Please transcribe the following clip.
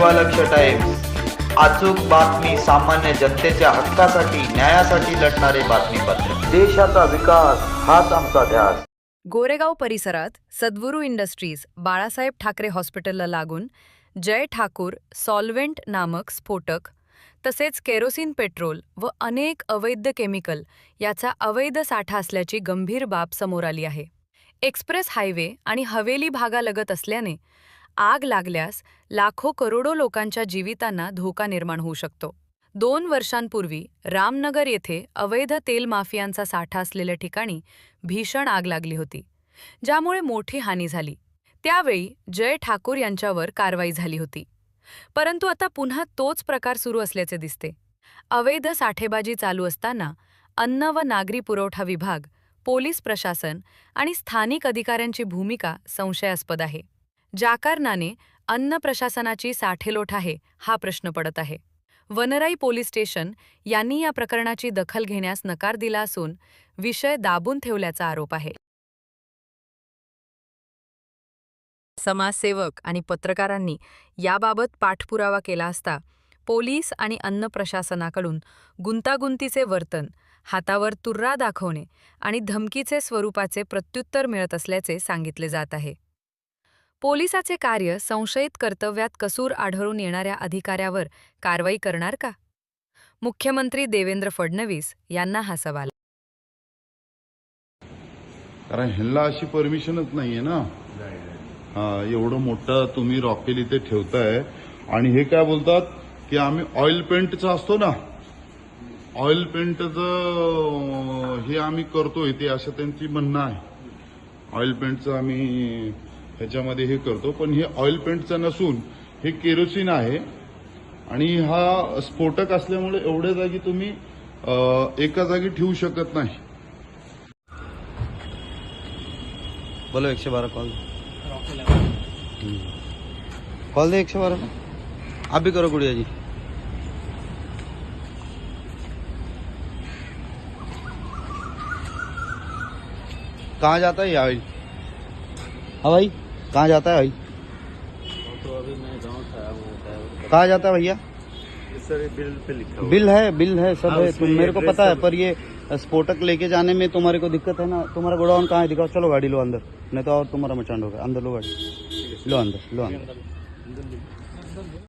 युवालक्ष times, अचूक बातमी, सामान्य जनतेच्या हक्कासाठी, न्यायासाठी लढणारे बातमीपत्र। देशाचा विकास हाच आमचा ध्यास। गोरेगाव परिसरात सद्गुरू इंडस्ट्रीज, बाळासाहेब ठाकरे हॉस्पिटलला लागून जय ठाकूर सॉल्व्हेंट नामक स्फोटक तसेच केरोसिन पेट्रोल व अनेक अवैध केमिकल याचा अवैध साठा असल्याची गंभीर बाब समोर आली आहे। एक्सप्रेस हायवे आणि हवेली भागालगत असल्याने आग लागल्यास लाखो करोडो लोकांच्या जीवितांना धोका निर्माण होऊ शकतो। 2 वर्षांपूर्वी रामनगर येथे अवैध तेल माफियांचा साठा असलेल्या ठिकाणी भीषण आग लागली होती, ज्यामुळे मोठी हानी झाली। त्यावेळी जय ठाकूर यांच्यावर कारवाई झाली होती, परंतु आता पुन्हा तोच प्रकार सुरू असल्याचे दिसते। अवैध साठेबाजी चालू असताना अन्न व नागरी पुरवठा विभाग, पोलीस प्रशासन आणि स्थानिक अधिकाऱ्यांची भूमिका संशयास्पद आहे। ज्या कारणाने अन्न प्रशासनाची साठेलोट आहे हा प्रश्न पडत आहे। वनराई पोलीस स्टेशन यांनी या प्रकरणाची दखल घेण्यास नकार दिला असून विषय दाबून ठेवल्याचा आरोप आहे। समाजसेवक आणि पत्रकारांनी याबाबत पाठपुरावा केला असता पोलीस आणि अन्न प्रशासनाकडून गुंतागुंतीचे वर्तन, हातावर तुर्रा दाखवणे आणि धमकीचे स्वरूपाचे प्रत्युत्तर मिळत असल्याचे सांगितले जात आहे। पोलिसाचे कार्य संशयित कर्तव्यात कसूर आढळून येणाऱ्या अधिकाऱ्यावर कारवाई करणार का? मुख्यमंत्री देवेंद्र फडणवीस यांना हा सवाल। कारण ह्याला अशी परमिशनच नाहीये ना। एवढं मोठं तुम्ही रॉकेल इथे ठेवताय आणि हे काय बोलतात की आम्ही ऑइल पेंटचा असतो ना, ऑइल पेंटचं हे आम्ही करतोय, ते असं त्यांची म्हणणं आहे। ऑइल पेंटचं आम्ही ह्याच्यामध्ये हे करतो, पण हे ऑइल पेंटचं नसून हे केरोसिन आहे आणि हा स्फोटक असल्यामुळे एवढ्या जागी तुम्ही एका जागी ठेवू शकत नाही। बोलो 112 कॉल दे 112 आप भी करो गुड़िया जी। कहाँ जाता है ये ऑयल? हाँ भाई, कहाँ जाता है भाई? तो अभी मैं गांव से आया हूँ। कहाँ जाता है भैया? सर बिल पे लिखा हुआ बिल है सब हाँ, है, उसमें तुम मेरे को एड्रेस पता है, सब- पर ये स्फोटक लेके जाने में तुम्हारे को दिक्कत है ना। तुम्हारा गोडाउन कहाँ है दिखाओ, चलो गाड़ी लो अंदर, नहीं तो और तुम्हारा मचान होगा। अंदर लो गाड़ी, लो अंदर।